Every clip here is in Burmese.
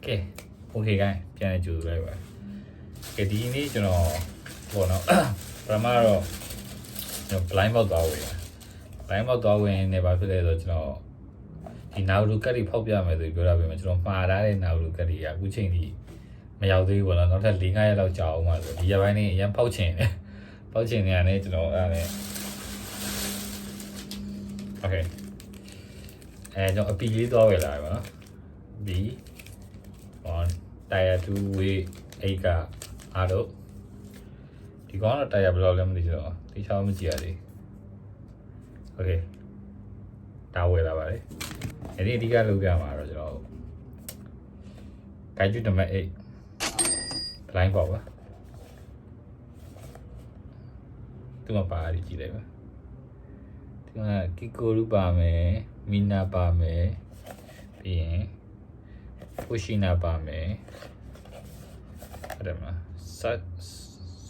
Okay, okay guys, ပြန်ကြိုလိုက်ပါကဲဒီနေ့ကျွန်တော်ဘောနော်ပထမတော့ကျွန်တော် blind box သွားဝင်blind box သွားဝင်နေပါဖြစ်လဲဆိုကျွန်တော်ဒီနာဝလူကတ်တွေဖောက်ပြမယ်ဆိုပြီးပြောတာပဲကျွန်တော်မှားထားတဲ့နာဝလူကတ်တွေကအခုချိန်ထိမရောက်သေးဘူးပေါ့နော်နောက်ထပ်4-5ရက်လောက်ကြာအောင်ပါဆိုဒီရက်ပိုင်းလေးအရင်ဖောက်ချင်တယ်ဖောက်ချင်နေရတယ်ကျွန်တော်အဲ့ဒါနဲ့ okay ကျွန်တော်အပီလေးသွားဝယ်လာပါနော်ဒီ on tire 2 way 8ကအားတော့ဒီကောင်တော့ tire ဘယ်လောက်လဲမသိတော့တိကျမကြည့်ရသေး okay ဒါဝယ်လာပါတယ်အဲ့ဒီအဓိကလုပ်ပြမှာတော့ကျွန်တော်guide to number 8 blind box ပါဒီမှာပါရကြည့်လိုက်ပါဒီမှာကီကိုရူပါမယ်မီနာပါမယ်ပြီးရင်ဖူရှိနာပါမယ်အဲ့ဒါမှာ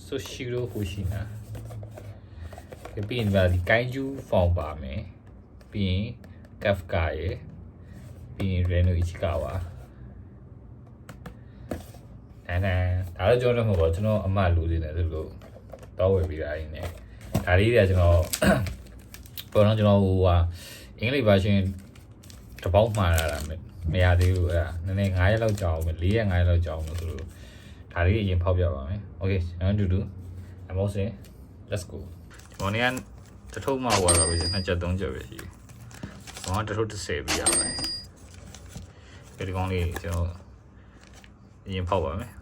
ဆိုရှီရိုဖူရှိနာပြီးရင်ဒီကိုင်းဂျူဖောင်ပါမယ်ပြီးရင်ကက်ဖကာရဲ့ပြီးရင်ရေနိုအီချီကာဝါဒါတော့ကျွန်တော်မဟုတ်ကျွန်တော်အမလူလေးနဲ့သူတို့တော့ဝယ်ပြီးတာအင်းနဲ့ဒါလေးတွေကကျွန်တော်ပေါ်တော့ကျွန်တော်ဟိုဟာအင်္ဂလိပ် version တစ်ပေါက်မှားလာတာမရသေးဘူးအဲ့ဒါနည်းနည်း9ရက်လောက်ကြာအောင်4ရက်5ရက်လောက်ကြာအောင်လို့သူတို့ဒါလေးအရင်ဖောက်ပြပါမယ် okay ကျွန်တော်တူအမောစင် let's go ဒီနေ့ကတထုပ်မှဝါတော့ပဲ2ချက်3ချက်ပဲရှိတယ်။ဘာမှတထုပ်30ပြရပါတယ်။ဒီကောင်လေးကျွန်တော်အရင်ဖောက်ပါမယ်။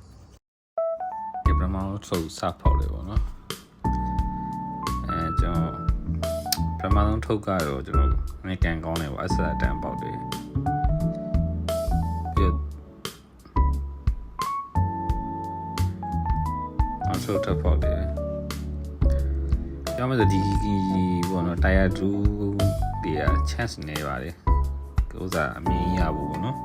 ဒီပထမဆုံးစဖောက်လေးပေါ့နော်။ကျွန်တော်ပထမဆုံးထုတ်ကတော့ကျွန်တော်အမေကန်ကောင်းတယ်ပေါ့အဆက်အတန်ပေါက်တယ်။ပြီးတော့ထုတ်ဖောက်တယ်။ပြောမယ်ဆိုဒီပေါ့နော် tire 2တွေက chance နေပါတယ်ဥစားအမြင်ရဖို့ပေါ့နော်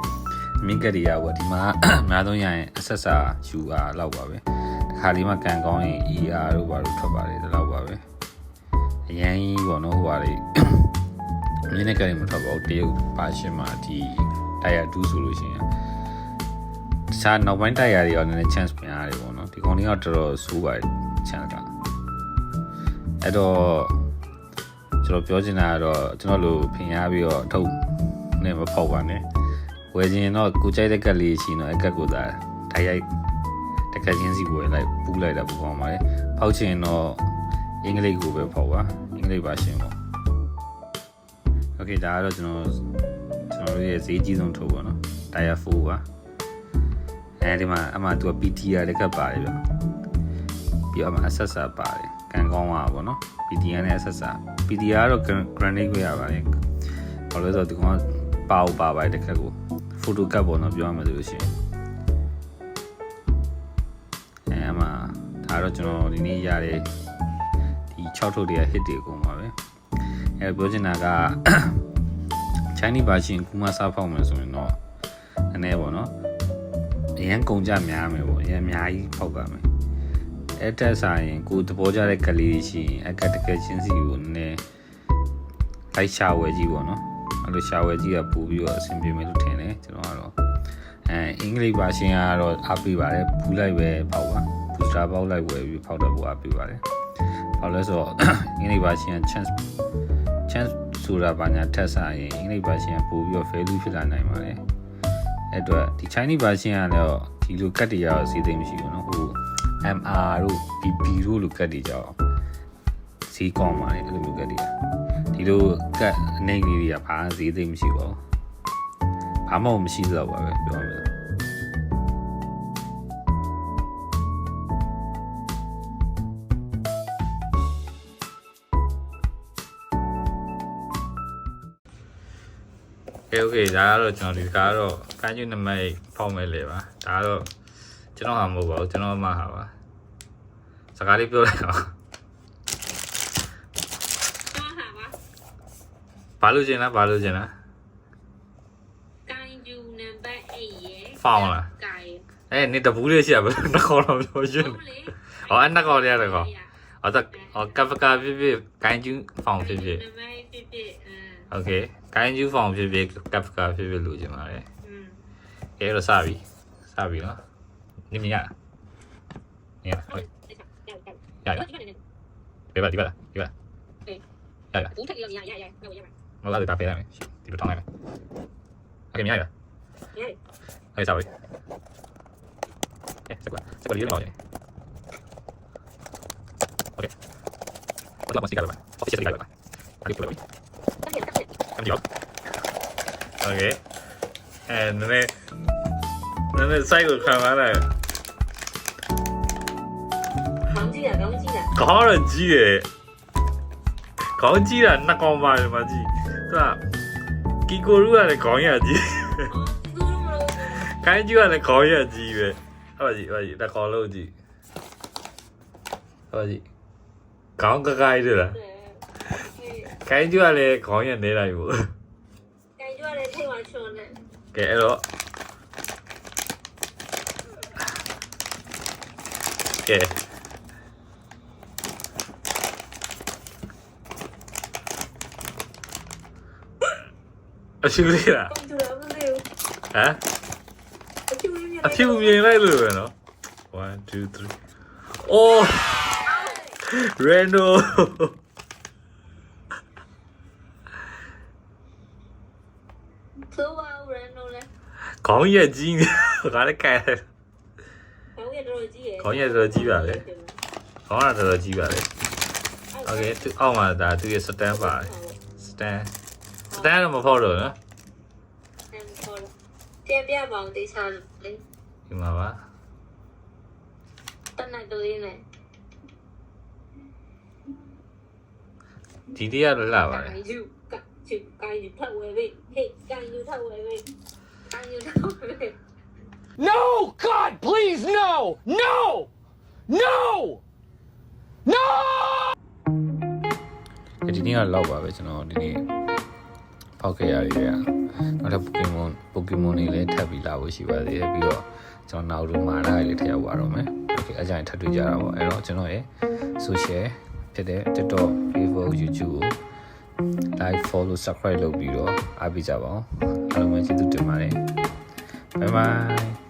အမြင်ကတည်းကပေါ့ဒီမှာအများဆုံးရရင်အဆက်စာ UR လောက်ပါပဲတစ်ခါလေးမှကန်ကောင်းရင် ER တို့ဘာလို့ထွက်ပါတယ်ဒီလောက်ပါပဲအရင်ကြီးပေါ့နော်ဟိုပါလေအမြင်နဲ့ကတည်းကမထွက်ပါဘူးတရုတ်ပါရှင်မှာဒီ tire 2ဆိုလို့ရှိရင်တခြားနောက်ပိုင်း tire တွေရောနည်းနည်း chance များရတယ်ပေါ့နော်ဒီကောင်လေးကတော်တော်ဆိုးပါတယ် chance ကအဲ့တော့ကျွန်တော်ပြောချင်တာကတော့ကျွန်တော်လိုဖင်ရပြီးတော့ထုတ်နေမဖောက်ပါနဲ့ဝယ်ခြင်းတော့ကိုကြိုက်တဲ့ကက်လေးရှိတော့အကက်ကိုသာဓာတ်ရိုက်တကက်ချင်းစီဝယ်လိုက်ပူးလိုက်တာပူပေါင်းပါလေဖောက်ခြင်းတော့အင်္ဂလိပ်ကိုပဲဖောက်ပါအင်္ဂလိပ်ပါရှင်ပေါ့ okay ဒါကတော့ကျွန်တော်တို့ရဲ့ဈေးကြီးဆုံးထုတ်ပါနော် tire 4ပါအဲဒီမှာအမှသူက PTR တကက်ပါတယ်ဗျပြီးတော့အမှ accessor ပါတယ်ကန်ကောင်းပါပေါ့နော် PTR နဲ့ accessor PTR ကတော့ granite ကိုရပါတယ်ဘာလို့လဲဆိုတော့ဒီကောင်ပါပါတယ်တစ်ခါကို photo card ပေါ့နော်ပြောရမှာဆိုလို့ရှိရင်အမှဒါတော့ကျွန်တော်ဒီနေ့ရတဲ့ဒီ6ထုတ်တွေက hit တွေအကုန်ပါပဲပြောချင်တာက Chinese version ကူမစားဖောက်မယ်ဆိုရင်တော့နည်းနည်းပေါ့နော်အရင်ကုန်ကြများမယ်ပေါ့အရင်အများကြီးဖောက်ပါမယ်အဲ့တက်ဆိုင်ကိုသဘောကျတဲ့ကလေးရှိရင်အကတကယ်ချင်းစီကိုနည်းနည်းလိုက်ရှာဝယ်ကြည့်ပေါ့နော်အဲ့လိုရှာဝယ်ကြည့်ကပို့ပြီးတော့အဆင်ပြေမယ်လို့ထင်တယ်ကျွန်တော်ကတော့အင်္ဂလိပ်ပါရှင်ကတော့အားပေးပါတယ်ဘူးလိုက်ပဲပေါက်ပါဘူစတာပေါက်လိုက်ဝယ်ပြီးဖောက်တော့ပို့အားပေးပါတယ်ဘာလို့လဲဆိုတော့အင်္ဂလိပ်ပါရှင် chance ဆိုတာဘာညာထက်ဆိုင်ရင်အင်္ဂလိပ်ပါရှင်ပို့ပြီးတော့ value ဖြစ်လာနိုင်ပါတယ်အဲ့တော့ဒီ Chinese ပါရှင်ကလည်းဒီလိုကတ်တွေရတော့စီးသိမ်းမရှိဘူးနော်ဟိုMR တို့ PP တို့လိုကတ်တွေကြောက်ဈေးကောင်းပါလေအဲ့လိုမျိုးကတ်တွေကဒီလိုကတ်အနေကြီးတွေကဘာဈေးသိမ်းမရှိပါဘူးဘာမှမရှိတော့ပါပဲပြောရမယ်โอเคဒါကတော့ကျွန်တော်ဒီကားတော့ကိုင်းကျွန်းနမိတ်ဖောက်မဲ့လေပါဒါကတော့ကျွန်တော်ဟာမဟုတ်ပါဘူးကျွန်တော်အမဟာပါစကားလေးပြောလိုက်တော့ဘာလို့ကျင်လားကိုင်းယူနံပါတ်8ရဲ့ဖောင်းလားနေတဘူးလေးရှိရပါနှစ်ခေါက်တော့ပြောရှင်ဟောနှစ်ခေါက်လေးရတယ်ခေါဟောကပ်ကာဖြစ်ဖြစ်ကိုင်းယူဖောင်းဖြစ်ဖြစ်โอเคကိုင်းယူဖောင်းဖြစ်ဖြစ်ကပ်ကာဖြစ်ဖြစ်လို့ကျင်ပါလေကဲတော့စပြီ စားပြီနော်နင်မြင်ရလားမြင်ရလားဟုတ်ရရဒီပါရရ 五太阳呀，那我要买。 မလာတာပေးလိုက်မယ်ဒီလိုထောင်းလိုက်မယ်โอเคမြင်ရလား 耶， အဲ့စားပြီစကွာလေးတော့ရတယ်โอเคဘာလို့မစီကြလဲဘာဖြစ်စီကြလဲအဲ့ဒီပလို့咁樣 OK နည်းစိုက်ကိုခံပါလား 扛机的，扛机的。 ခေါင်းရကြီးတယ်ခေါင်းကြီးတာနှစ်ကောင်ပါတယ်မကြီးသူကကီကိုရူကလည်းခေါင်းရကြီး 这个路。 ခိုင်းကြီးကလည်းခေါင်းရကြီးပဲဟုတ်ပါကြီးတစ်ကောင်လုံးကြီးဟုတ်ပါကြီးခေါင်းကကိုင်းတယ်လား 对。 ခိုင်းကြီးကလည်းခေါင်းရနေလိုက်ဘူး 感觉来太完全了。 ကဲအဲ့တော့ကဲအရှိလေးလား 公主了不了。 ဟမ် အဖြူမြင်လိုက်လို့ပဲနော်1 2 3အိုးရန်နို 走啊，无人弄嘞。 ခေါင်းရက်ကြီးနေငါလည်းကြိုက်တယ် 扛也多少机？ ခေါင်းရက်တော်ကြီးပါလေခေါင်းကတော်ကြီးပါလေโอเคသူအောက်မှာဒါသူရဲ့ stand ပါတယ် stand တော့မဖောက်တော့နော် 好了，这边帮对象嘞， ဒီမှာပါ 等那个嘞。 ဒီတည်းကလာပါလေ 干就透微微，嘿，干就透微微，干就透微微。 No! God, please, no! No! No! No! ဒီနေ့ကလောက်ပါပဲကျွန်တော်ဒီနေ့ဖောက်ခဲ့ရရနောက်ထပ်ပိုကီမွန်တွေလည်းထပ်ပြီးလာဖို့ရှိပါသေးတယ်ပြီးတော့ကျွန်တော်နောက်တော့မာနာလေးထည့်ရောက်ပါတော့မယ်โอเคအကြိုင်ထပ်တွေ့ကြတာပေါ့အဲ့တော့ကျွန်တော်ရဲ့ social ဖြစ်တဲ့ TikTok, Facebook, YouTube ကို like follow subscribe လုပ်ပြီးတော့အားပေးကြပါအောင်အားလုံးပဲကျေးဇူးတင်ပါတယ် bye bye